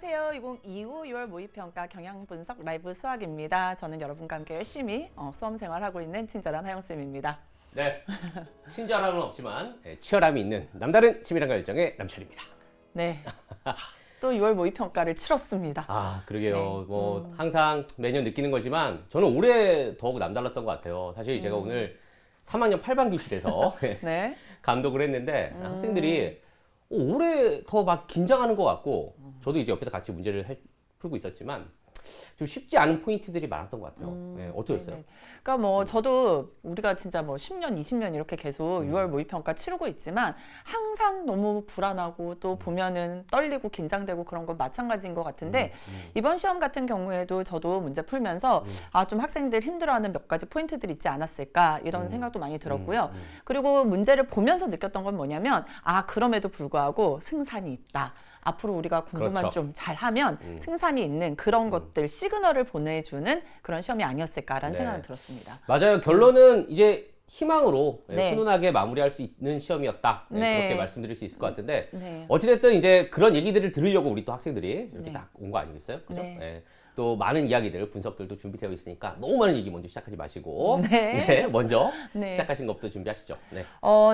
안녕하세요. 2025 6월 모의평가 경향분석 라이브 수학입니다. 저는 여러분과 함께 열심히 수험 생활하고 있는 친절한 하영쌤입니다. 네, 친절함은 없지만 치열함이 있는 남다른 치밀함과 열정의 남철입니다. 네, 또 6월 모의평가를 치렀습니다. 아, 그러게요. 네. 뭐 항상 매년 느끼는 거지만 저는 올해 더욱 남달랐던 것 같아요. 사실 제가 오늘 3학년 8반교실에서 네. 감독을 했는데 학생들이 올해 더 막 긴장하는 것 같고 저도 이제 옆에서 같이 문제를 풀고 있었지만 좀 쉽지 않은 포인트들이 많았던 것 같아요. 네, 어떠셨어요? 네네. 그러니까 뭐 저도 우리가 진짜 뭐 10년, 20년 이렇게 계속 6월 모의평가 치르고 있지만 항상 너무 불안하고 또 보면은 떨리고 긴장되고 그런 건 마찬가지인 것 같은데 이번 시험 같은 경우에도 저도 문제 풀면서 아, 좀 학생들 힘들어하는 몇 가지 포인트들이 있지 않았을까 이런 생각도 많이 들었고요. 그리고 문제를 보면서 느꼈던 건 뭐냐면 아, 그럼에도 불구하고 승산이 있다. 앞으로 우리가 공부만 그렇죠. 좀 잘하면 승산이 있는 그런 것들 시그널을 보내주는 그런 시험이 아니었을까라는 네. 생각이 들었습니다. 맞아요. 결론은 이제 희망으로 네. 훈훈하게 마무리할 수 있는 시험이었다. 네. 그렇게 말씀드릴 수 있을 것 같은데 네. 어찌됐든 이제 그런 얘기들을 들으려고 우리 또 학생들이 이렇게 네. 딱 온 거 아니겠어요? 그죠? 네. 네. 또 많은 이야기들, 분석들도 준비되어 있으니까 너무 많은 얘기 먼저 시작하지 마시고 네. 먼저 네. 시작하신 것부터 준비하시죠. 네.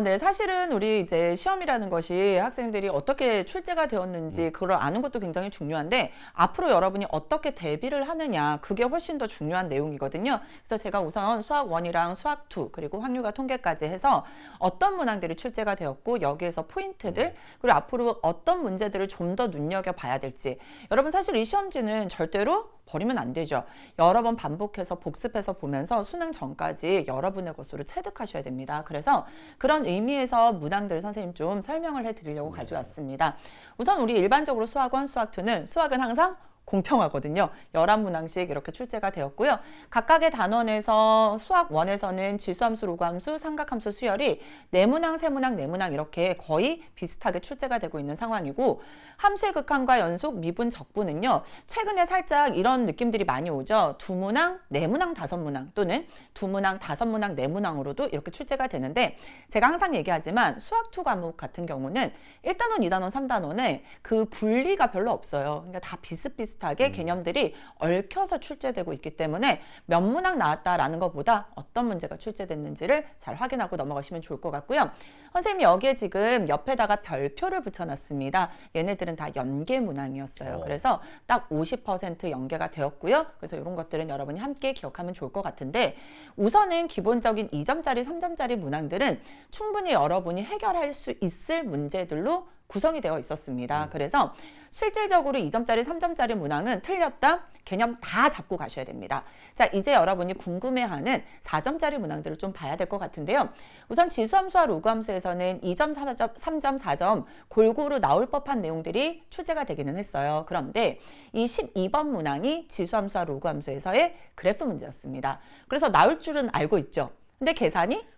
네, 사실은 우리 이제 시험이라는 것이 학생들이 어떻게 출제가 되었는지 그걸 아는 것도 굉장히 중요한데 앞으로 여러분이 어떻게 대비를 하느냐 그게 훨씬 더 중요한 내용이거든요. 그래서 제가 우선 수학 1이랑 수학 2 그리고 확률과 통계까지 해서 어떤 문항들이 출제가 되었고 여기에서 포인트들 그리고 앞으로 어떤 문제들을 좀 더 눈여겨봐야 될지 여러분 사실 이 시험지는 절대로 버리면 안 되죠. 여러 번 반복해서 복습해서 보면서 수능 전까지 여러분의 것으로 체득하셔야 됩니다. 그래서 그런 의미에서 문항들을 선생님 좀 설명을 해드리려고 가져왔습니다. 우선 우리 일반적으로 수학 1, 수학 2는 수학은 항상 공평하거든요. 11문항씩 이렇게 출제가 되었고요. 각각의 단원에서 수학 1에서는 지수함수, 로그함수, 삼각함수 수열이 4문항, 3문항, 4문항 이렇게 거의 비슷하게 출제가 되고 있는 상황이고 함수의 극한과 연속, 미분, 적분은요. 최근에 살짝 이런 느낌들이 많이 오죠. 2문항, 4문항, 5문항 또는 2문항, 5문항, 4문항으로도 이렇게 출제가 되는데 제가 항상 얘기하지만 수학 2 과목 같은 경우는 1단원, 2단원, 3단원에 그 분리가 별로 없어요. 그러니까 다 비슷비슷하게 개념들이 얽혀서 출제되고 있기 때문에 몇 문항 나왔다라는 것보다 어떤 문제가 출제됐는지를 잘 확인하고 넘어가시면 좋을 것 같고요. 선생님이 여기에 지금 옆에다가 별표를 붙여놨습니다. 얘네들은 다 연계 문항이었어요. 그래서 딱 50% 연계가 되었고요. 그래서 이런 것들은 여러분이 함께 기억하면 좋을 것 같은데 우선은 기본적인 2점짜리, 3점짜리 문항들은 충분히 여러분이 해결할 수 있을 문제들로 구성이 되어 있었습니다. 그래서 실질적으로 2점짜리, 3점짜리 문항은 틀렸다, 개념 다 잡고 가셔야 됩니다. 자, 이제 여러분이 궁금해하는 4점짜리 문항들을 좀 봐야 될 것 같은데요. 우선 지수함수와 로그함수에서는 2점, 3점, 4점 골고루 나올 법한 내용들이 출제가 되기는 했어요. 그런데 이 12번 문항이 지수함수와 로그함수에서의 그래프 문제였습니다. 그래서 나올 줄은 알고 있죠. 근데 계산이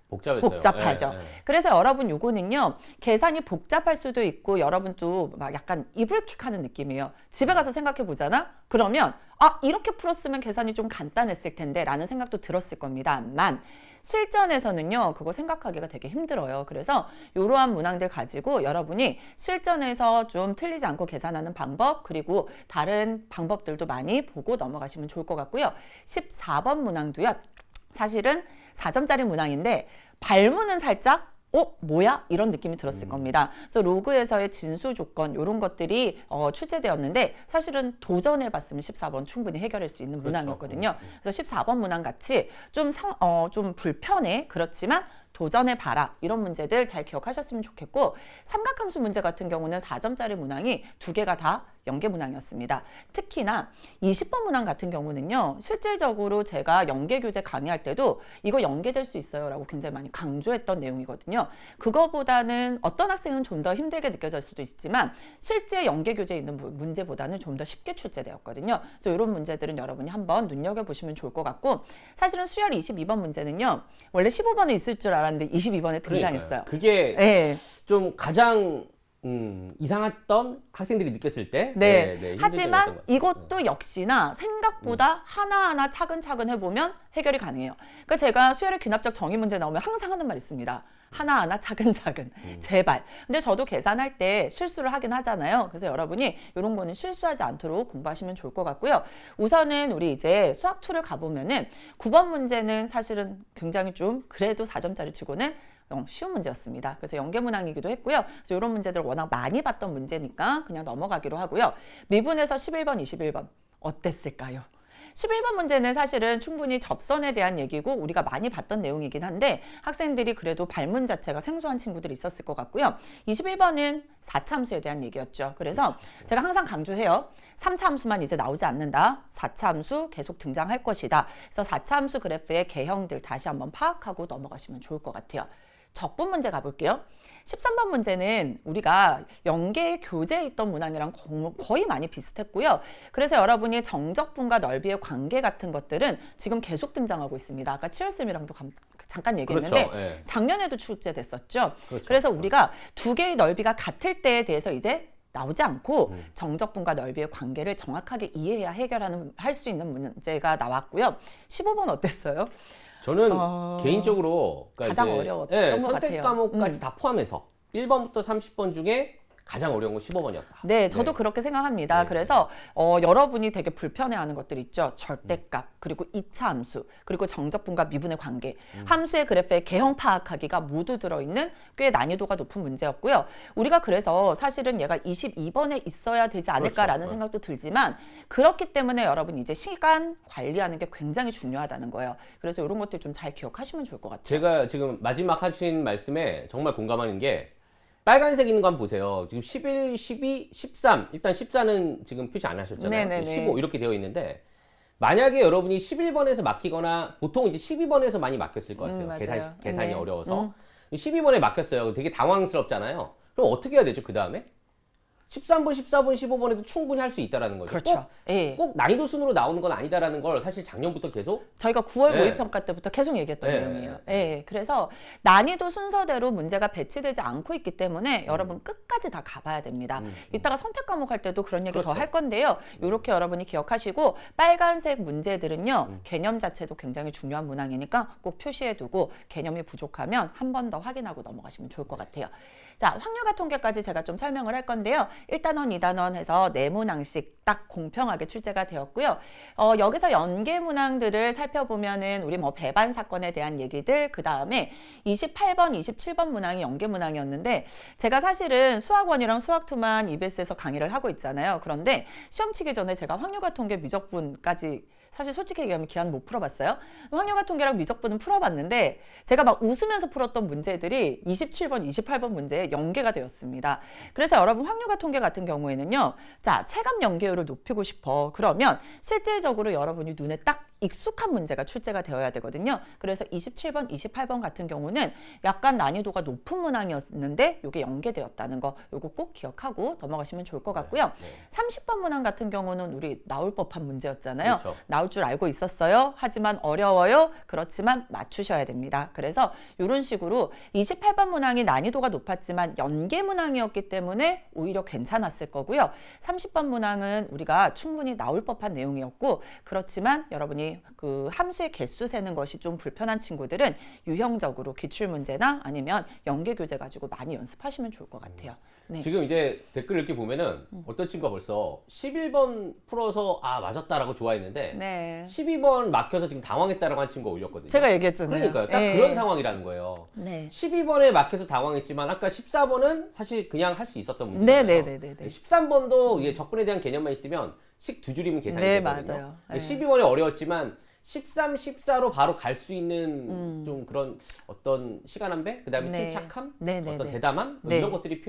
복잡하죠. 네. 그래서 여러분 요거는요. 계산이 복잡할 수도 있고 여러분도 막 약간 이불킥하는 느낌이에요. 집에 가서 생각해 보잖아. 그러면 아, 이렇게 풀었으면 계산이 좀 간단했을 텐데 라는 생각도 들었을 겁니다만 실전에서는요. 그거 생각하기가 되게 힘들어요. 그래서 이러한 문항들 가지고 여러분이 실전에서 좀 틀리지 않고 계산하는 방법 그리고 다른 방법들도 많이 보고 넘어가시면 좋을 것 같고요. 14번 문항도요. 사실은 4점짜리 문항인데 발문은 살짝 뭐야? 이런 느낌이 들었을 겁니다. 그래서 로그에서의 진수 조건 이런 것들이 출제되었는데 사실은 도전해봤으면 14번 충분히 해결할 수 있는 문항이었거든요. 그래서 14번 문항 같이 좀 불편해 그렇지만 도전해봐라 이런 문제들 잘 기억하셨으면 좋겠고 삼각함수 문제 같은 경우는 4점짜리 문항이 2개가 다 연계 문항이었습니다. 특히나 20번 문항 같은 경우는요. 실질적으로 제가 연계 교재 강의할 때도 이거 연계될 수 있어요 라고 굉장히 많이 강조했던 내용이거든요. 그거보다는 어떤 학생은 좀 더 힘들게 느껴질 수도 있지만 실제 연계 교재에 있는 문제보다는 좀 더 쉽게 출제되었거든요. 그래서 이런 문제들은 여러분이 한번 눈여겨보시면 좋을 것 같고 사실은 수열 22번 문제는요. 원래 15번에 있을 줄 알았는데 22번에 등장했어요. 그게 네. 좀 가장 이상했던 학생들이 느꼈을 때 네. 힘든 점이었던 하지만 것 같아요. 이것도 역시나 생각보다 하나하나 차근차근 해보면 해결이 가능해요. 그러니까 제가 수열의 귀납적 정의 문제 나오면 항상 하는 말 있습니다. 하나하나 차근차근 제발. 근데 저도 계산할 때 실수를 하긴 하잖아요. 그래서 여러분이 이런 거는 실수하지 않도록 공부하시면 좋을 것 같고요. 우선은 우리 이제 수학 2를 가보면은 9번 문제는 사실은 굉장히 좀 그래도 4점짜리 치고는 쉬운 문제였습니다. 그래서 연계문항이기도 했고요. 그래서 이런 문제들을 워낙 많이 봤던 문제니까 그냥 넘어가기로 하고요. 미분에서 11번, 21번 어땠을까요? 11번 문제는 사실은 충분히 접선에 대한 얘기고 우리가 많이 봤던 내용이긴 한데 학생들이 그래도 발문 자체가 생소한 친구들이 있었을 것 같고요. 21번은 4차 함수에 대한 얘기였죠. 그래서 제가 항상 강조해요. 3차 함수만 이제 나오지 않는다. 4차 함수 계속 등장할 것이다. 그래서 4차 함수 그래프의 개형들 다시 한번 파악하고 넘어가시면 좋을 것 같아요. 적분 문제 가볼게요. 13번 문제는 우리가 연계 교재에 있던 문항이랑 거의 많이 비슷했고요. 그래서 여러분이 정적분과 넓이의 관계 같은 것들은 지금 계속 등장하고 있습니다. 아까 치열쌤이랑도 잠깐 얘기했는데 그렇죠. 예. 작년에도 출제됐었죠. 그렇죠. 그래서 우리가 두 개의 넓이가 같을 때에 대해서 이제 나오지 않고 정적분과 넓이의 관계를 정확하게 이해해야 할 수 있는 문제가 나왔고요. 15번 어땠어요? 저는 개인적으로 가장 어려웠던 것 선택 같아요. 과목까지 다 포함해서 1번부터 30번 중에 가장 어려운 건 15번이었다. 네, 저도 그렇게 생각합니다. 네. 그래서 여러분이 되게 불편해하는 것들 있죠. 절대값, 그리고 2차 함수, 그리고 정적분과 미분의 관계, 함수의 그래프의 개형 파악하기가 모두 들어있는 꽤 난이도가 높은 문제였고요. 우리가 그래서 사실은 얘가 22번에 있어야 되지 않을까라는 그렇죠. 생각도 들지만 그렇기 때문에 여러분 이제 시간 관리하는 게 굉장히 중요하다는 거예요. 그래서 이런 것들 좀 잘 기억하시면 좋을 것 같아요. 제가 지금 마지막 하신 말씀에 정말 공감하는 게 빨간색 있는 거 한번 보세요. 지금 11, 12, 13. 일단 14는 지금 표시 안 하셨잖아요. 네네네. 15 이렇게 되어 있는데 만약에 여러분이 11번에서 막히거나 보통 이제 12번에서 많이 막혔을 것 같아요. 맞아요. 계산이 네. 어려워서. 12번에 막혔어요. 되게 당황스럽잖아요. 그럼 어떻게 해야 되죠? 그 다음에? 13번, 14번, 15번에도 충분히 할 수 있다라는 거죠. 그렇죠. 예. 꼭 난이도 순으로 나오는 건 아니다라는 걸 사실 작년부터 계속 저희가 9월 네. 모의평가 때부터 계속 얘기했던 네. 내용이에요. 예, 그래서 난이도 순서대로 문제가 배치되지 않고 있기 때문에 여러분 끝까지 다 가봐야 됩니다. 이따가 선택 과목 할 때도 그런 얘기 더 그렇죠. 할 건데요. 이렇게 여러분이 기억하시고 빨간색 문제들은요. 개념 자체도 굉장히 중요한 문항이니까 꼭 표시해두고 개념이 부족하면 한 번 더 확인하고 넘어가시면 좋을 것 같아요. 자, 확률과 통계까지 제가 좀 설명을 할 건데요. 1단원, 2단원 해서 4문항씩 딱 공평하게 출제가 되었고요. 여기서 연계 문항들을 살펴보면은 우리 뭐 배반 사건에 대한 얘기들, 그 다음에 28번, 27번 문항이 연계 문항이었는데 제가 사실은 수학1이랑 수학2만 EBS에서 강의를 하고 있잖아요. 그런데 시험 치기 전에 제가 확률과 통계 미적분까지 사실 솔직히 얘기하면 기한 못 풀어봤어요. 확률과 통계랑 미적분은 풀어봤는데 제가 막 웃으면서 풀었던 문제들이 27번, 28번 문제에 연계가 되었습니다. 그래서 여러분 확률과 통계 같은 경우에는요. 자, 체감 연계율을 높이고 싶어. 그러면 실질적으로 여러분이 눈에 딱 익숙한 문제가 출제가 되어야 되거든요. 그래서 27번, 28번 같은 경우는 약간 난이도가 높은 문항이었는데 이게 연계되었다는 거 요거 꼭 기억하고 넘어가시면 좋을 것 같고요. 30번 문항 같은 경우는 우리 나올 법한 문제였잖아요. 그렇죠. 나올 줄 알고 있었어요. 하지만 어려워요. 그렇지만 맞추셔야 됩니다. 그래서 이런 식으로 28번 문항이 난이도가 높았지만 연계 문항이었기 때문에 오히려 괜찮았을 거고요. 30번 문항은 우리가 충분히 나올 법한 내용이었고 그렇지만 여러분이 그 함수의 개수 세는 것이 좀 불편한 친구들은 유형적으로 기출문제나 아니면 연계 교재 가지고 많이 연습하시면 좋을 것 같아요. 네. 지금 이제 댓글 읽기 보면은 어떤 친구가 벌써 11번 풀어서 아 맞았다라고 좋아했는데 네. 12번 막혀서 지금 당황했다라고 한 친구가 올렸거든요. 제가 얘기했잖아요. 그러니까요. 딱 네. 그런 상황이라는 거예요. 네. 12번에 막혀서 당황했지만 아까 14번은 사실 그냥 할 수 있었던 문제잖아요. 네네네네. 13번도 이게 적분에 대한 개념만 있으면 식 두 줄이면 계산이 네, 되거든요. 맞아요. 네. 12번이 어려웠지만 13, 14로 바로 갈 수 있는 좀 그런 어떤 시간안배, 그다음에 네. 침착함, 네네네. 어떤 대담함 뭐 네. 이런 것들이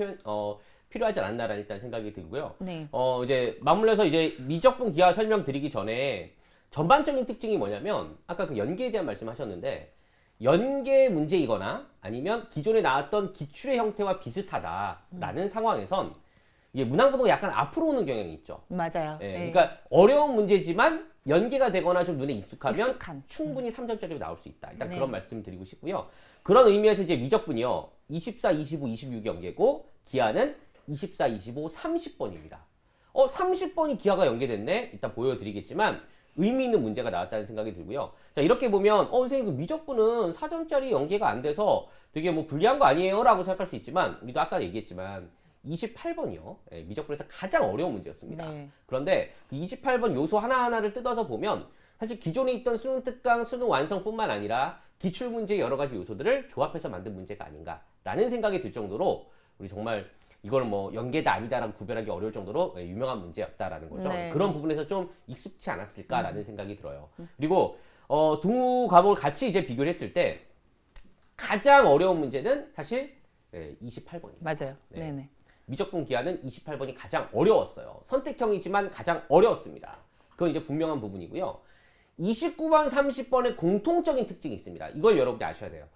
필요하지 않았나라는 일단 생각이 들고요. 네. 이제 맞물려서 이제 미적분 기하 설명드리기 전에 전반적인 특징이 뭐냐면 아까 그 연계에 대한 말씀하셨는데 연계 문제이거나 아니면 기존에 나왔던 기출의 형태와 비슷하다라는 상황에선 이게 문항보도가 약간 앞으로 오는 경향이 있죠. 맞아요. 예, 네. 그러니까 어려운 문제지만 연계가 되거나 좀 눈에 익숙하면 익숙한. 충분히 3점짜리로 나올 수 있다. 일단 네. 그런 말씀 드리고 싶고요. 그런 의미에서 이제 미적분이요. 24, 25, 26이 연계고 기하는 24, 25, 30번입니다. 30번이 기하가 연계됐네? 이따 보여드리겠지만 의미 있는 문제가 나왔다는 생각이 들고요. 자, 이렇게 보면 선생님 그 미적분은 4점짜리 연계가 안 돼서 되게 뭐 불리한 거 아니에요? 라고 생각할 수 있지만 우리도 아까 얘기했지만 28번이요. 미적분에서 가장 어려운 문제였습니다. 네. 그런데 그 28번 요소 하나하나를 뜯어서 보면 사실 기존에 있던 수능 특강, 수능 완성뿐만 아니라 기출문제의 여러 가지 요소들을 조합해서 만든 문제가 아닌가라는 생각이 들 정도로 우리 정말 이걸 뭐 연계다 아니다라고 구별하기 어려울 정도로 유명한 문제였다라는 거죠. 네. 그런 부분에서 좀 익숙치 않았을까라는 생각이 들어요. 그리고 두 과목을 같이 이제 비교를 했을 때 가장 어려운 문제는 사실 28번입니다. 맞아요. 네. 네네. 미적분 기하는 28번이 가장 어려웠어요. 선택형이지만 가장 어려웠습니다. 그건 이제 분명한 부분이고요. 29번, 30번의 공통적인 특징이 있습니다. 이걸 여러분이 아셔야 돼요.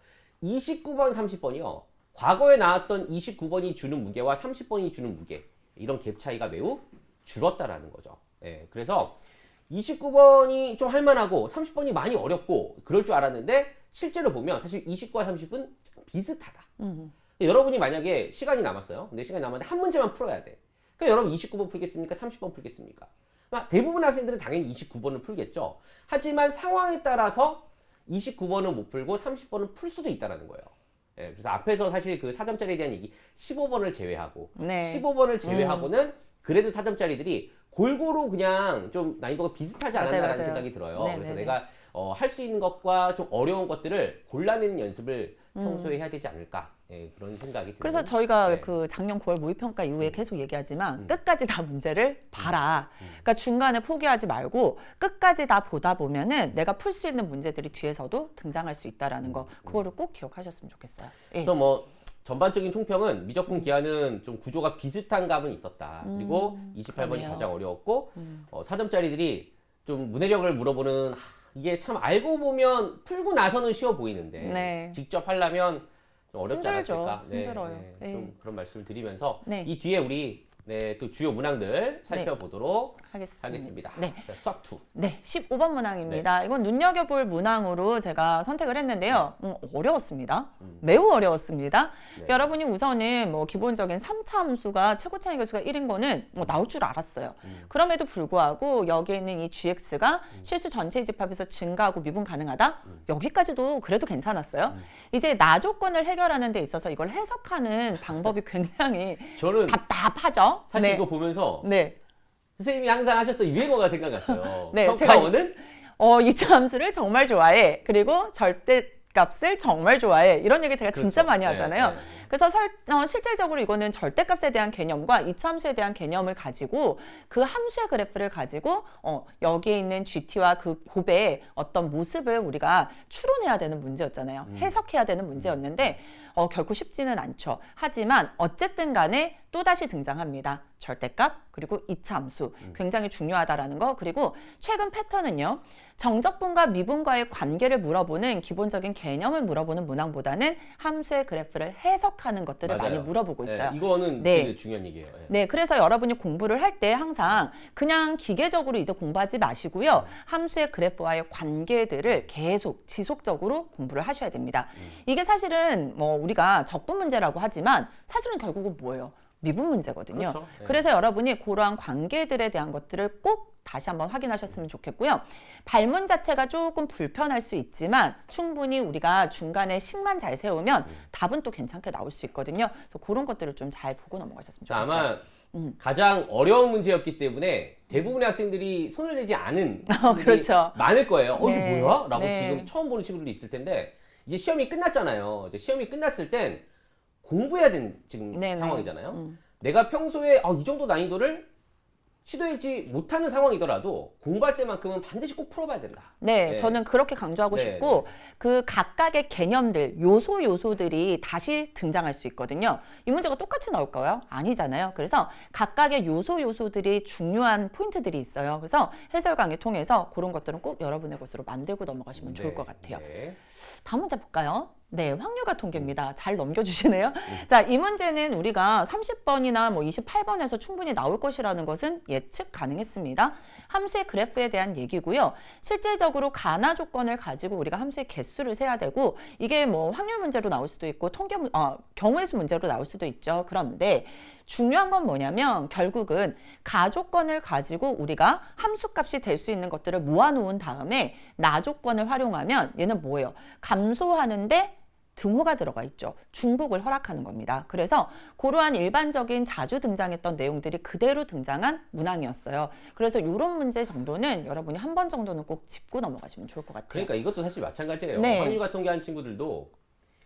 29번, 30번이요. 과거에 나왔던 29번이 주는 무게와 30번이 주는 무게, 이런 갭 차이가 매우 줄었다라는 거죠. 그래서 29번이 좀 할만하고 30번이 많이 어렵고 그럴 줄 알았는데 실제로 보면 사실 29와 30은 비슷하다. 여러분이 만약에 시간이 남았어요. 근데 시간이 남았는데 한 문제만 풀어야 돼. 그러니까 여러분 29번 풀겠습니까? 30번 풀겠습니까? 대부분의 학생들은 당연히 29번을 풀겠죠. 하지만 상황에 따라서 29번은 못 풀고 30번은 풀 수도 있다는 거예요. 그래서 앞에서 사실 그 4점짜리에 대한 얘기 15번을 제외하고 네. 15번을 제외하고는 그래도 4점짜리들이 골고루 그냥 좀 난이도가 비슷하지 않았나라는 맞아요. 생각이 들어요. 네, 그래서 네, 내가 할 수 있는 것과 좀 어려운 것들을 골라내는 연습을 평소에 해야 되지 않을까 그런 생각이 들어요. 그래서 저희가 네. 그 작년 9월 모의평가 이후에 계속 얘기하지만 끝까지 다 문제를 봐라. 그러니까 중간에 포기하지 말고 끝까지 다 보다 보면은 내가 풀 수 있는 문제들이 뒤에서도 등장할 수 있다라는 거 그거를 꼭 기억하셨으면 좋겠어요. 예. 그래서 뭐 전반적인 총평은 미적분 기하는 좀 구조가 비슷한 감은 있었다. 그리고 28번이 그러네요. 가장 어려웠고 4점짜리들이 좀 문해력을 물어보는 이게 참 알고 보면 풀고 나서는 쉬워 보이는데 네. 직접 하려면 좀 어렵지 힘들죠. 않았을까? 힘들어요. 네. 좀 그런 말씀을 드리면서 네. 이 뒤에 우리 또 주요 문항들 살펴보도록 하겠습니다. 네. 자, 수학 2. 네, 15번 문항입니다. 이건 눈여겨볼 문항으로 제가 선택을 했는데요. 어려웠습니다. 매우 어려웠습니다. 네. 여러분이 우선은 뭐 기본적인 3차 함수가 최고 차이 계수가 1인 거는 뭐 나올 줄 알았어요. 그럼에도 불구하고 여기에 있는 이 gx가 실수 전체 집합에서 증가하고 미분 가능하다? 여기까지도 그래도 괜찮았어요. 이제 나 조건을 해결하는 데 있어서 이걸 해석하는 방법이 굉장히 저는 답답하죠. 사실 네. 이거 보면서 네. 선생님이 항상 하셨던 유행어가 생각났어요. 네, 평가원은 이차 함수를 정말 좋아해. 그리고 절대값을 정말 좋아해. 이런 얘기 제가 진짜 그렇죠. 많이 하잖아요. 네. 그래서 실질적으로 이거는 절대값에 대한 개념과 이차 함수에 대한 개념을 가지고 그 함수의 그래프를 가지고 여기에 있는 GT와 그 곱의 어떤 모습을 우리가 추론해야 되는 문제였잖아요. 해석해야 되는 문제였는데 결코 쉽지는 않죠. 하지만 어쨌든 간에 또다시 등장합니다. 절대값 그리고 이차 함수 굉장히 중요하다라는 거. 그리고 최근 패턴은요. 정적분과 미분과의 관계를 물어보는 기본적인 개념을 물어보는 문항보다는 함수의 그래프를 해석하는 것들을 맞아요. 많이 물어보고 있어요. 이거는 네. 되게 중요한 얘기예요. 네, 그래서 여러분이 공부를 할 때 항상 그냥 기계적으로 이제 공부하지 마시고요. 함수의 그래프와의 관계들을 계속 지속적으로 공부를 하셔야 됩니다. 이게 사실은 뭐 우리가 적분 문제라고 하지만 사실은 결국은 뭐예요? 미분 문제거든요. 그렇죠. 네. 그래서 여러분이 그러한 관계들에 대한 것들을 꼭 다시 한번 확인하셨으면 좋겠고요. 발문 자체가 조금 불편할 수 있지만 충분히 우리가 중간에 식만 잘 세우면 답은 또 괜찮게 나올 수 있거든요. 그래서 그런 것들을 좀 잘 보고 넘어가셨으면 자, 좋겠어요. 아마 가장 어려운 문제였기 때문에 대부분의 학생들이 손을 내지 않은 친구들이 그렇죠. 많을 거예요. 네. 이게 뭐야? 라고 네. 지금 처음 보는 친구들이 있을 텐데 이제 시험이 끝났잖아요. 이제 시험이 끝났을 땐 공부해야 되는 지금 네네. 상황이잖아요. 내가 평소에 이 정도 난이도를 시도하지 못하는 상황이더라도 공부할 때만큼은 반드시 꼭 풀어봐야 된다. 네, 네. 저는 그렇게 강조하고 네, 싶고 그 각각의 개념들, 요소들이 다시 등장할 수 있거든요. 이 문제가 똑같이 나올까요? 아니잖아요. 그래서 각각의 요소들이 중요한 포인트들이 있어요. 그래서 해설 강의 통해서 그런 것들은 꼭 여러분의 것으로 만들고 넘어가시면 좋을 것 같아요. 네. 다음 문제 볼까요? 네, 확률과 통계입니다. 잘 넘겨주시네요. 자, 이 문제는 우리가 30번이나 뭐 28번에서 충분히 나올 것이라는 것은 예측 가능했습니다. 함수의 그래프에 대한 얘기고요. 실질적으로 가나 조건을 가지고 우리가 함수의 개수를 세야 되고 이게 뭐 확률 문제로 나올 수도 있고 경우의 수 문제로 나올 수도 있죠. 그런데 중요한 건 뭐냐면 결국은 가조건을 가지고 우리가 함수값이 될 수 있는 것들을 모아놓은 다음에 나조건을 활용하면 얘는 뭐예요? 감소하는데 등호가 들어가 있죠. 중복을 허락하는 겁니다. 그래서 그러한 일반적인 자주 등장했던 내용들이 그대로 등장한 문항이었어요. 그래서 이런 문제 정도는 여러분이 한 번 정도는 꼭 짚고 넘어가시면 좋을 것 같아요. 그러니까 이것도 사실 마찬가지예요. 네. 확률과 통계하는 친구들도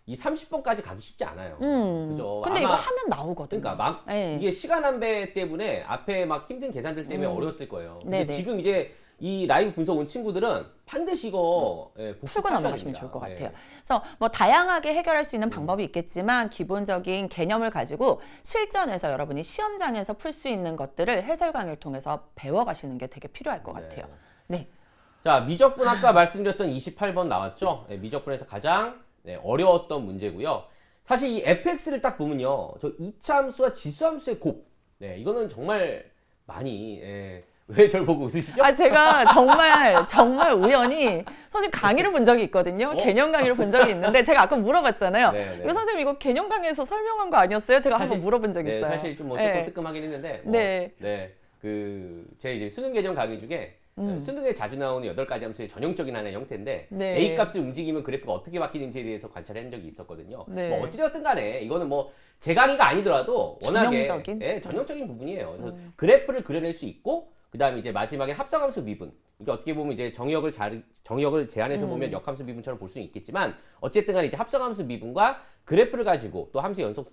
이 30번까지 가기 쉽지 않아요. 그죠? 근데 아마 이거 하면 나오거든요. 그러니까 막 네. 이게 시간 안배 때문에 앞에 막 힘든 계산들 때문에 어려웠을 거예요. 근데 네네. 지금 이제 이 라이브 분석 온 친구들은 반드시 이거 예, 풀고 복습하셔야 넘어가시면 됩니다. 좋을 것 같아요. 예. 그래서 뭐 다양하게 해결할 수 있는 방법이 있겠지만 기본적인 개념을 가지고 실전에서 여러분이 시험장에서 풀 수 있는 것들을 해설 강의를 통해서 배워가시는 게 되게 필요할 것 같아요. 네. 자, 미적분 아까 말씀드렸던 28번 나왔죠? 네, 미적분에서 가장 어려웠던 문제고요. 사실 이 fx를 딱 보면요. 저 이차함수와 지수함수의 곱. 네, 이거는 정말 많이 왜 저를 보고 웃으시죠? 아, 제가 정말 우연히 선생님 강의를 본 적이 있거든요. 개념 강의를 본 적이 있는데 제가 아까 물어봤잖아요. 네, 네. 이거 선생님 이거 개념 강의에서 설명한 거 아니었어요? 제가 사실- 한번 물어본 적이 네, 있어요. 사실 좀 뭐 네. 뜨끔뜨끔하긴 했는데. 네. 제 이제 수능 개념 강의 중에 수능에 자주 나오는 8가지 함수의 전형적인 하나의 형태인데 네. A 값이 움직이면 그래프가 어떻게 바뀌는지에 대해서 관찰한 적이 있었거든요. 네. 뭐 어찌되었든 간에 이거는 뭐 제 강의가 아니더라도 워낙에 전형적인? 전형적인 부분이에요. 그래서 그래프를 그려낼 수 있고 그다음에 이제 마지막에 합성함수 미분. 이게 어떻게 보면 이제 정역을 제한해서 보면 역함수 미분처럼 볼 수는 있겠지만 어쨌든 간에 이제 합성함수 미분과 그래프를 가지고 또 함수 연속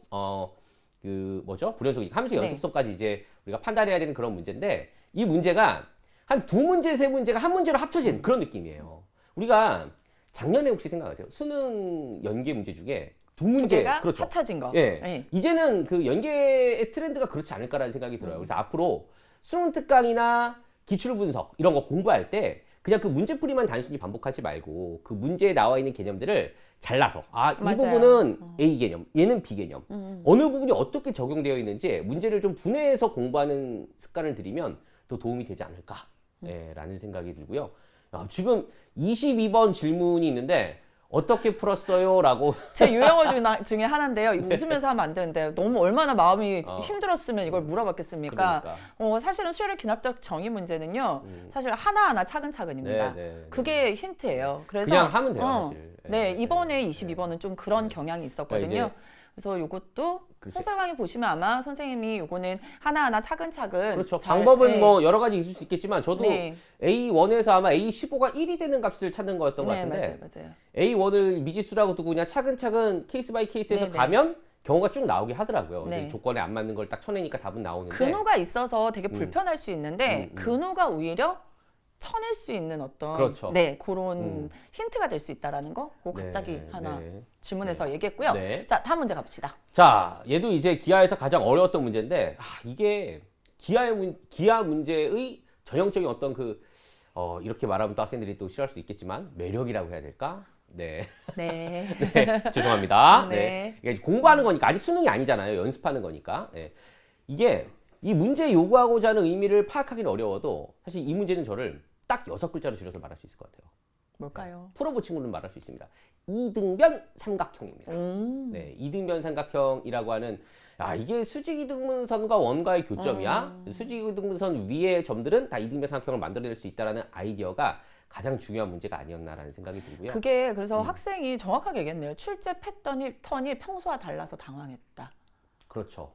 불연속 함수 연속성까지 이제 우리가 판단해야 되는 그런 문제인데 이 문제가 한 2문제, 3문제가 한 문제로 합쳐진 그런 느낌이에요. 우리가 작년에 혹시 생각하세요? 수능 연계 문제 중에 2문제, 개가 그렇죠. 합쳐진 거. 예. 네. 이제는 그 연계의 트렌드가 그렇지 않을까라는 생각이 들어요. 그래서 앞으로 수능 특강이나 기출 분석 이런 거 공부할 때 그냥 그 문제풀이만 단순히 반복하지 말고 그 문제에 나와 있는 개념들을 잘라서 이 맞아요. 부분은 A 개념, 얘는 B 개념. 어느 부분이 어떻게 적용되어 있는지 문제를 좀 분해해서 공부하는 습관을 들이면 더 도움이 되지 않을까 라는 생각이 들고요. 지금 22번 질문이 있는데 어떻게 풀었어요? 라고. 제 유형어 중에 하나인데요. 이거 웃으면서 하면 안 되는데 너무 얼마나 마음이 힘들었으면 이걸 물어봤겠습니까? 그러니까. 사실은 수열의 귀납적 정의 문제는요. 사실 하나하나 차근차근입니다. 그게 힌트예요. 그래서 그냥 하면 돼요, 사실. 네, 이번에 22번은 좀 그런 경향이 있었거든요. 그래서 이것도 해설 강의 보시면 아마 선생님이 요거는 하나하나 차근차근 그렇죠. 잘, 방법은 네. 뭐 여러 가지 있을 수 있겠지만 저도 네. A1에서 아마 A15가 1이 되는 값을 찾는 거였던 것 네, 같은데 맞아요. A1을 미지수라고 두고 그냥 차근차근 케이스 바이 케이스에서 네, 네. 가면 경우가 쭉 나오게 하더라고요. 네. 이제 조건에 안 맞는 걸 딱 쳐내니까 답은 나오는데 근호가 있어서 되게 불편할 수 있는데 음. 근호가 오히려 쳐낼 수 있는 어떤 그렇죠. 그런 힌트가 될 수 있다라는 거 그거 갑자기 네, 하나 네. 질문해서 얘기했고요. 네. 자, 다음 문제 갑시다. 자, 얘도 이제 기하에서 가장 어려웠던 문제인데 이게 기하 문제의 전형적인 어떤 이렇게 말하면 또 학생들이 또 싫어할 수도 있겠지만 매력이라고 해야 될까? 네. 네. 네, 죄송합니다. 네. 네. 이게 이제 공부하는 거니까 아직 수능이 아니잖아요. 연습하는 거니까. 네. 이게 이 문제 요구하고자 하는 의미를 파악하기는 어려워도 사실 이 문제는 저를 딱 6글자로 줄여서 말할 수 있을 것 같아요. 뭘까요? 풀어본 친구는 말할 수 있습니다. 이등변 삼각형입니다. 음. 네, 이등변 삼각형이라고 하는 이게 수직이등분선과 원과의 교점이야. 수직이등분선 위의 점들은 다 이등변 삼각형을 만들어낼 수 있다라는 아이디어가 가장 중요한 문제가 아니었나라는 생각이 들고요. 그게 그래서 학생이 정확하게 얘기했네요. 출제 패턴이 평소와 달라서 당황했다. 그렇죠.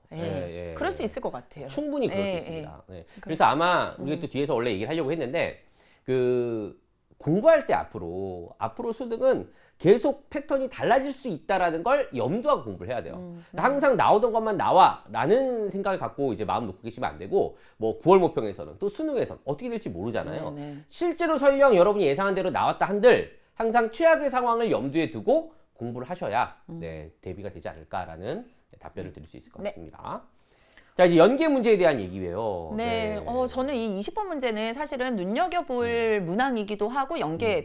그럴 수 있을 것 같아요. 충분히 그럴 수 있습니다. 네. 그래서 아마 우리가 또 뒤에서 원래 얘기를 하려고 했는데 공부할 때 앞으로 수능은 계속 패턴이 달라질 수 있다라는 걸 염두하고 공부를 해야 돼요. 항상 나오던 것만 나와라는 생각을 갖고 이제 마음 놓고 계시면 안 되고 뭐 9월 모평에서는 또 수능에서는 어떻게 될지 모르잖아요. 네. 실제로 설령 여러분이 예상한 대로 나왔다 한들 항상 최악의 상황을 염두에 두고 공부를 하셔야 대비가 되지 않을까라는 답변을 드릴 수 있을 것 같습니다. 자, 이제 연계 문제에 대한 얘기예요. 네, 저는 이 20번 문제는 사실은 눈여겨볼 문항이기도 하고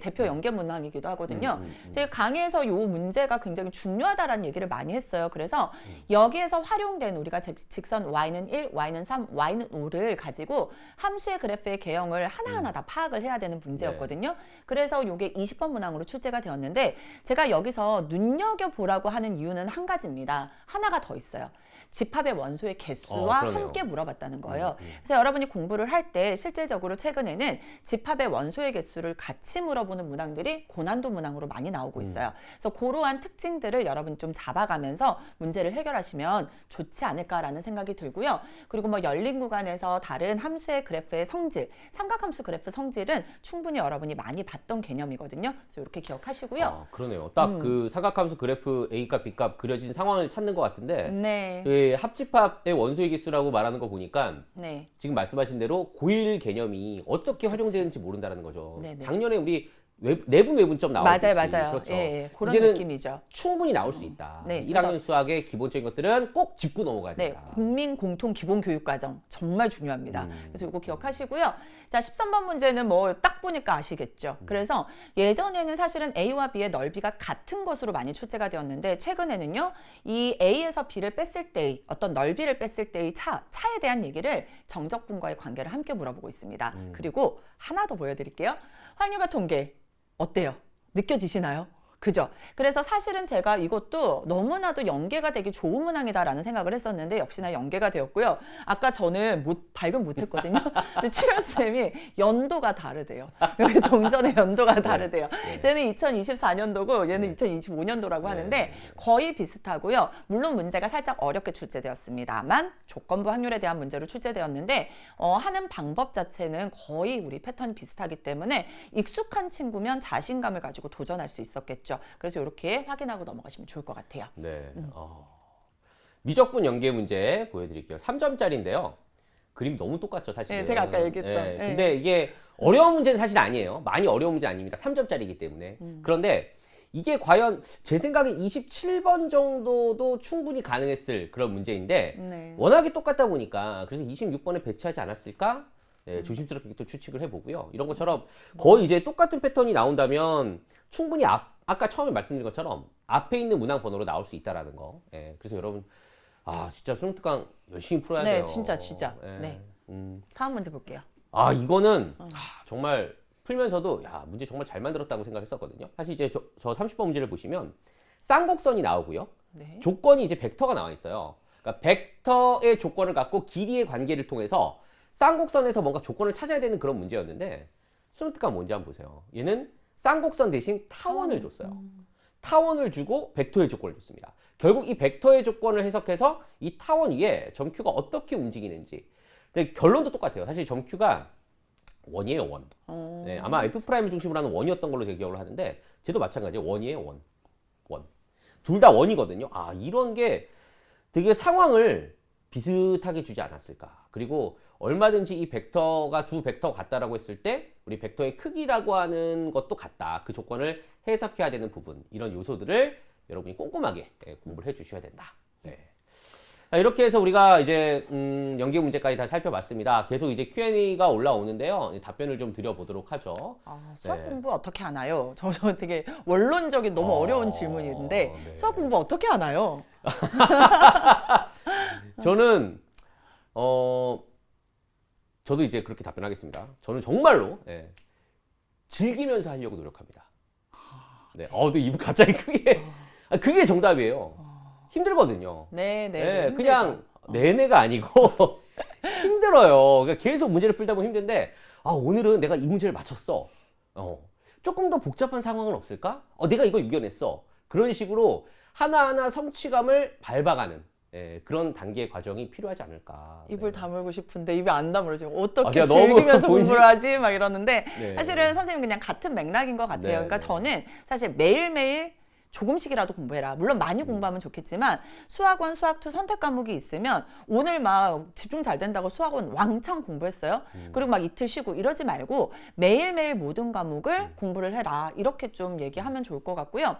대표 연계 문항이기도 하거든요. 제가 강의에서 이 문제가 굉장히 중요하다라는 얘기를 많이 했어요. 그래서 여기에서 활용된 우리가 직선 y는 1, y는 3, y는 5를 가지고 함수의 그래프의 개형을 하나하나 다 파악을 해야 되는 문제였거든요. 그래서 이게 20번 문항으로 출제가 되었는데 제가 여기서 눈여겨보라고 하는 이유는 한 가지입니다. 하나가 더 있어요. 집합의 원소의 개수. 개수와 그러네요. 함께 물어봤다는 거예요. 그래서 여러분이 공부를 할 때 실질적으로 최근에는 집합의 원소의 개수를 같이 물어보는 문항들이 고난도 문항으로 많이 나오고 있어요. 그래서 그러한 특징들을 여러분 좀 잡아가면서 문제를 해결하시면 좋지 않을까라는 생각이 들고요. 그리고 뭐 열린 구간에서 다른 함수의 그래프의 성질, 삼각함수 그래프 성질은 충분히 여러분이 많이 봤던 개념이거든요. 그래서 이렇게 기억하시고요. 아, 그러네요. 딱 그 사각함수 그래프 A값, B값 그려진 상황을 찾는 것 같은데 네. 그 합집합의 원소의 개수라고 말하는 거 보니까 네. 지금 말씀하신 대로 고1 개념이 어떻게 활용되는지 모른다는 거죠. 네네. 작년에 우리 내분 외분점 나왔듯이 맞아요. 그렇죠. 예, 예. 그런 이제는 느낌이죠. 충분히 나올 수 있다. 네, 1학년 수학의 기본적인 것들은 꼭 짚고 넘어가야 네, 된다. 국민 공통 기본 교육 과정 정말 중요합니다. 그래서 이거 기억하시고요. 자, 13번 문제는 뭐 딱 보니까 아시겠죠. 그래서 예전에는 사실은 A와 B의 넓이가 같은 것으로 많이 출제가 되었는데 최근에는요. 이 A에서 B를 뺐을 때의 어떤 넓이를 뺐을 때의 차에 대한 얘기를 정적분과의 관계를 함께 물어보고 있습니다. 그리고 하나 더 보여드릴게요. 확률과 통계 어때요? 느껴지시나요? 그죠? 그래서 사실은 제가 이것도 너무나도 연계가 되기 좋은 문항이다라는 생각을 했었는데 역시나 연계가 되었고요. 아까 저는 발견 못했거든요. 근데 치열쌤이 연도가 다르대요. 여기 동전의 연도가 다르대요. 네. 쟤는 2024년도고 얘는 2025년도라고 하는데 거의 비슷하고요. 물론 문제가 살짝 어렵게 출제되었습니다만 조건부 확률에 대한 문제로 출제되었는데 하는 방법 자체는 거의 우리 패턴이 비슷하기 때문에 익숙한 친구면 자신감을 가지고 도전할 수 있었겠죠. 그래서 이렇게 확인하고 넘어가시면 좋을 것 같아요. 네. 미적분 연계 문제 보여드릴게요. 3점짜리인데요. 그림 너무 똑같죠, 사실. 네, 제가 아까 얘기했던. 네, 근데 이게 어려운 문제는 사실 아니에요. 많이 어려운 문제 아닙니다. 3점짜리이기 때문에. 그런데 이게 과연 제 생각에 27번 정도도 충분히 가능했을 그런 문제인데 네. 워낙에 똑같다 보니까 그래서 26번에 배치하지 않았을까? 네, 조심스럽게 또 추측을 해보고요. 이런 것처럼 거의 이제 똑같은 패턴이 나온다면 충분히 아까 처음에 말씀드린 것처럼 앞에 있는 문항 번호로 나올 수 있다라는 거. 예, 그래서 여러분 진짜 수능 특강 열심히 풀어야 네, 돼요. 진짜. 예, 네. 다음 문제 볼게요. 이거는 정말 풀면서도 문제 정말 잘 만들었다고 생각했었거든요. 사실 이제 저 30번 문제를 보시면 쌍곡선이 나오고요. 네. 조건이 이제 벡터가 나와 있어요. 그러니까 벡터의 조건을 갖고 길이의 관계를 통해서 쌍곡선에서 뭔가 조건을 찾아야 되는 그런 문제였는데 수능 특강 뭔지 한번 보세요. 얘는 쌍곡선 대신 타원을 줬어요. 타원을 주고 벡터의 조건을 줬습니다. 결국 이 벡터의 조건을 해석해서 이 타원 위에 점Q가 어떻게 움직이는지. 근데 결론도 똑같아요. 사실 점Q가 원이에요, 원. 네, 아마 F'을 중심으로 하는 원이었던 걸로 제가 기억을 하는데 쟤도 마찬가지예요. 원이에요, 원. 원. 둘 다 원이거든요. 이런 게 되게 상황을 비슷하게 주지 않았을까. 그리고 얼마든지 이 벡터가 두 벡터 같다라고 했을 때 우리 벡터의 크기라고 하는 것도 같다. 그 조건을 해석해야 되는 부분. 이런 요소들을 여러분이 꼼꼼하게 공부를 해 주셔야 된다. 네. 이렇게 해서 우리가 이제 연계 문제까지 다 살펴봤습니다. 계속 이제 Q&A가 올라오는데요. 답변을 좀 드려보도록 하죠. 수학 네. 공부 어떻게 하나요? 저 되게 원론적인 너무 어려운 질문인데 네. 수학 공부 어떻게 하나요? 저는 저도 이제 그렇게 답변하겠습니다. 저는 정말로 즐기면서 하려고 노력합니다. 네, 또 입을 갑자기 크게 그게 정답이에요. 힘들거든요. 네, 그냥 내내가 아니고 힘들어요. 그러니까 계속 문제를 풀다 보면 힘든데 오늘은 내가 이 문제를 맞췄어. 조금 더 복잡한 상황은 없을까? 내가 이걸 이겨냈어. 그런 식으로 하나하나 성취감을 밟아가는 그런 단계의 과정이 필요하지 않을까. 입을 다물고 싶은데 입이 안 다물어지고 어떻게 제가 너무 즐기면서 공부를 하지? 막 이러는데 네. 사실은 선생님 그냥 같은 맥락인 것 같아요. 네, 그러니까 네. 저는 사실 매일매일 조금씩이라도 공부해라. 물론 많이 공부하면 좋겠지만 수학원, 수학2 선택 과목이 있으면 오늘 막 집중 잘 된다고 수학원 왕창 공부했어요. 그리고 막 이틀 쉬고 이러지 말고 매일매일 모든 과목을 공부를 해라. 이렇게 좀 얘기하면 좋을 것 같고요.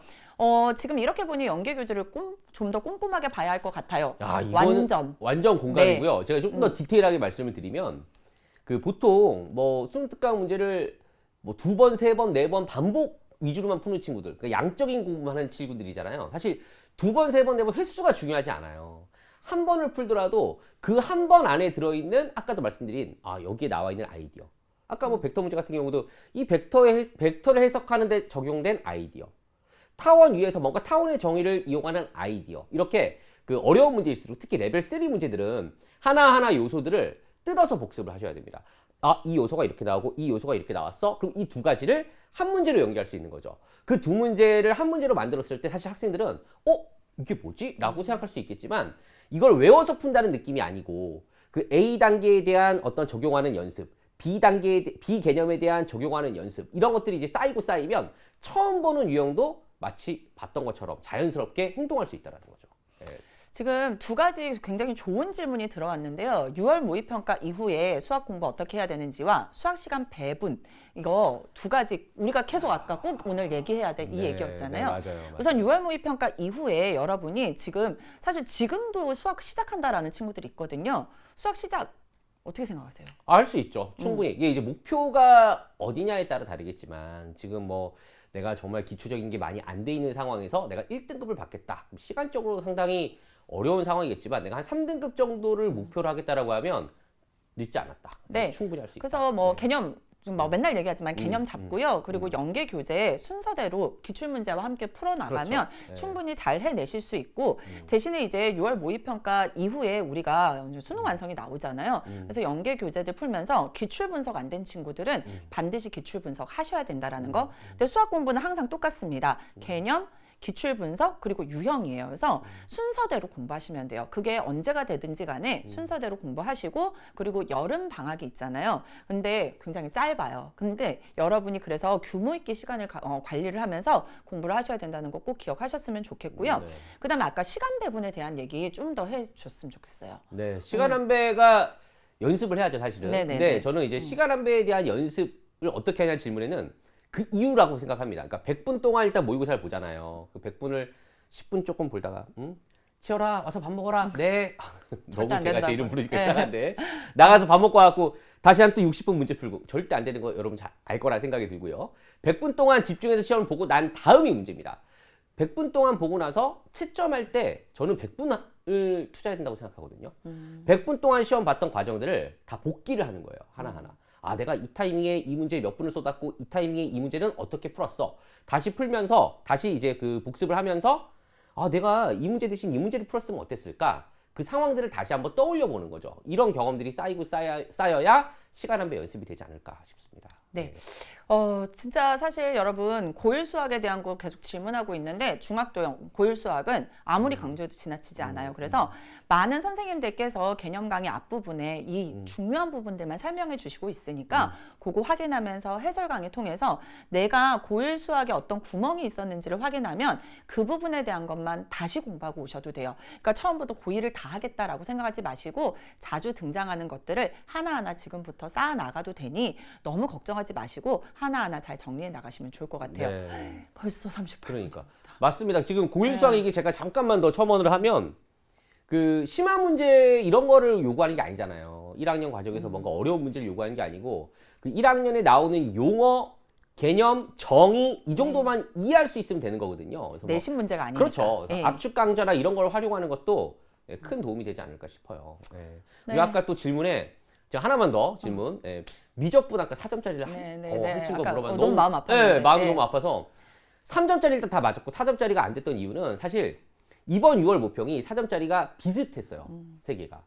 지금 이렇게 보니 연계교재를 좀 더 꼼꼼하게 봐야 할 것 같아요. 이거는 완전 공감이고요. 제가 조금 더 디테일하게 말씀을 드리면 그 보통 뭐 수능 특강 문제를 뭐 2번, 3번, 4번 반복 위주로만 푸는 친구들, 그러니까 양적인 공부만 하는 친구들이잖아요. 사실 2번, 3번, 4번 횟수가 중요하지 않아요. 한 번을 풀더라도 그 한 번 안에 들어있는 아까도 말씀드린 여기에 나와 있는 아이디어. 아까 뭐 벡터 문제 같은 경우도 이 벡터를 해석하는 데 적용된 아이디어. 타원 위에서 뭔가 타원의 정의를 이용하는 아이디어. 이렇게 그 어려운 문제일수록 특히 레벨 3 문제들은 하나하나 요소들을 뜯어서 복습을 하셔야 됩니다. 아, 이 요소가 이렇게 나오고 이 요소가 이렇게 나왔어? 그럼 이 두 가지를 한 문제로 연결할 수 있는 거죠. 그 두 문제를 한 문제로 만들었을 때 사실 학생들은 이게 뭐지? 라고 생각할 수 있겠지만 이걸 외워서 푼다는 느낌이 아니고 그 A 단계에 대한 어떤 적용하는 연습, B 개념에 대한 적용하는 연습 이런 것들이 이제 쌓이고 쌓이면 처음 보는 유형도 마치 봤던 것처럼 자연스럽게 행동할 수 있다는 거죠. 예. 지금 두 가지 굉장히 좋은 질문이 들어왔는데요. 6월 모의평가 이후에 수학 공부 어떻게 해야 되는지와 수학 시간 배분 이거 두 가지 우리가 계속 아까 꼭 오늘 얘기해야 돼 이 네, 얘기였잖아요. 네, 맞아요. 우선 6월 모의평가 이후에 여러분이 지금 사실 지금도 수학 시작한다라는 친구들이 있거든요. 수학 시작 어떻게 생각하세요? 할 수 있죠. 충분히. 이게 이제 목표가 어디냐에 따라 다르겠지만 지금 뭐 내가 정말 기초적인 게 많이 안 돼 있는 상황에서 내가 1등급을 받겠다. 그럼 시간적으로 상당히 어려운 상황이겠지만 내가 한 3등급 정도를 목표로 하겠다라고 하면 늦지 않았다. 네. 충분히 할 수 있다. 그래서 뭐 네. 개념 좀 뭐 맨날 얘기하지만 개념 잡고요. 그리고 연계 교재 순서대로 기출 문제와 함께 풀어 나가면 그렇죠. 네. 충분히 잘 해내실 수 있고 대신에 이제 6월 모의평가 이후에 우리가 이제 수능 완성이 나오잖아요. 그래서 연계 교재들 풀면서 기출 분석 안 된 친구들은 반드시 기출 분석 하셔야 된다라는 거. 근데 수학 공부는 항상 똑같습니다. 개념 기출 분석 그리고 유형이에요. 그래서 순서대로 공부하시면 돼요. 그게 언제가 되든지 간에 순서대로 공부하시고 그리고 여름 방학이 있잖아요. 근데 굉장히 짧아요. 근데 여러분이 그래서 규모 있게 시간을 관리를 하면서 공부를 하셔야 된다는 거 꼭 기억하셨으면 좋겠고요. 네. 그다음에 아까 시간 배분에 대한 얘기 좀 더 해줬으면 좋겠어요. 네, 시간 안배가 연습을 해야죠, 사실은. 네네네. 근데 저는 이제 시간 안배에 대한 연습을 어떻게 하냐는 질문에는 그 이유라고 생각합니다. 그러니까 100분 동안 일단 모의고사를 보잖아요. 그 100분을 10분 조금 보다가 치열아 와서 밥 먹어라. 네. 너무 안 제가 제 된다고. 이름 부르니까 네. 이상한데 나가서 밥 먹고 와갖고 다시 한 또 60분 문제 풀고 절대 안 되는 거 여러분 잘 알 거라 생각이 들고요. 100분 동안 집중해서 시험을 보고 난 다음이 문제입니다. 100분 동안 보고 나서 채점할 때 저는 100분을 투자해야 된다고 생각하거든요. 100분 동안 시험 봤던 과정들을 다 복기를 하는 거예요. 하나하나. 아, 내가 이 타이밍에 이 문제에 몇 분을 쏟았고 이 타이밍에 이 문제는 어떻게 풀었어. 다시 풀면서 다시 이제 그 복습을 하면서 아, 내가 이 문제 대신 이 문제를 풀었으면 어땠을까? 그 상황들을 다시 한번 떠올려 보는 거죠. 이런 경험들이 쌓이고 쌓여야 시간 안배 연습이 되지 않을까 싶습니다. 네. 진짜 사실 여러분 고1 수학에 대한 거 계속 질문하고 있는데 중학도형 고1 수학은 아무리 강조해도 지나치지 않아요. 그래서 많은 선생님들께서 개념 강의 앞부분에 이 중요한 부분들만 설명해 주시고 있으니까 그거 확인하면서 해설 강의 통해서 내가 고1 수학에 어떤 구멍이 있었는지를 확인하면 그 부분에 대한 것만 다시 공부하고 오셔도 돼요. 그러니까 처음부터 고1을 다 하겠다라고 생각하지 마시고 자주 등장하는 것들을 하나하나 지금부터 쌓아 나가도 되니 너무 걱정하지 마시고 하나하나 잘 정리해 나가시면 좋을 것 같아요. 네. 벌써 38분. 그러니까 맞습니다. 지금 고1 수학 얘기 제가 잠깐만 더 첨언을 하면 그 심화 문제 이런 거를 요구하는 게 아니잖아요. 1학년 과정에서 뭔가 어려운 문제를 요구하는 게 아니고 그 1학년에 나오는 용어, 개념, 정의 이 정도만 이해할 수 있으면 되는 거거든요. 그래서 뭐 내신 문제가 아니니까. 그렇죠. 예. 압축 강좌나 이런 걸 활용하는 것도 큰 도움이 되지 않을까 싶어요. 네. 네. 우리 아까 또 질문에 제가 하나만 더 질문. 미적분 아까 4점짜리를 네. 한 친구가 아까 물어봤는데 너무 마음 아팠는데. 네, 마음이 네. 너무 아파서 3점짜리 일단 다 맞았고 4점짜리가 안 됐던 이유는 사실 이번 6월 모평이 4점짜리가 비슷했어요. 세 개가.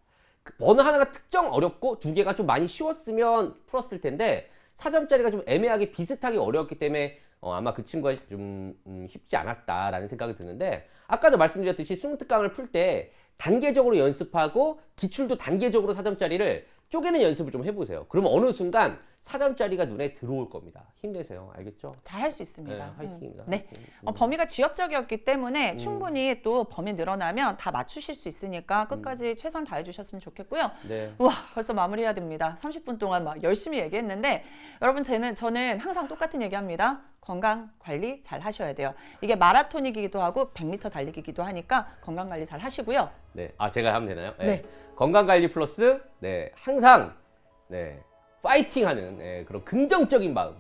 어느 하나가 특정 어렵고 두 개가 좀 많이 쉬웠으면 풀었을 텐데 4점짜리가 좀 애매하게 비슷하게 어려웠기 때문에 아마 그 친구가 좀 쉽지 않았다라는 생각이 드는데 아까도 말씀드렸듯이 수능 특강을 풀 때 단계적으로 연습하고 기출도 단계적으로 4점짜리를 쪼개는 연습을 좀 해보세요. 그러면 어느 순간 4점짜리가 눈에 들어올 겁니다. 힘내세요. 알겠죠? 잘 할 수 있습니다. 네, 화이팅입니다. 네. 화이팅. 범위가 지역적이었기 때문에 충분히 또 범위 늘어나면 다 맞추실 수 있으니까 끝까지 최선 다해 주셨으면 좋겠고요. 네. 우와, 벌써 마무리해야 됩니다. 30분 동안 막 열심히 얘기했는데 여러분 저는 항상 똑같은 얘기합니다. 건강 관리 잘 하셔야 돼요. 이게 마라톤이기도 하고 100m 달리기기도 하니까 건강 관리 잘 하시고요. 네. 아, 제가 하면 되나요? 네. 건강 관리 플러스 항상 파이팅하는 그런 긍정적인 마음.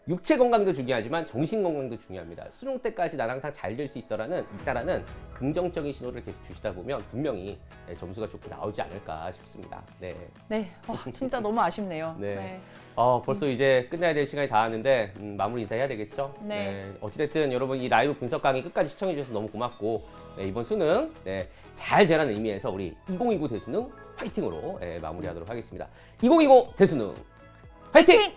육체 건강도 중요하지만 정신 건강도 중요합니다. 수능 때까지 난 항상 잘 될 수 있다라는 긍정적인 신호를 계속 주시다 보면 분명히 점수가 좋게 나오지 않을까 싶습니다. 네. 네, 진짜 너무 아쉽네요. 네. 벌써 이제 끝나야 될 시간이 다 왔는데 마무리 인사해야 되겠죠? 네. 어찌됐든 여러분 이 라이브 분석 강의 끝까지 시청해 주셔서 너무 고맙고 이번 수능 잘 되라는 의미에서 우리 2029 대수능 화이팅으로 마무리하도록 하겠습니다. 2020 대수능 화이팅!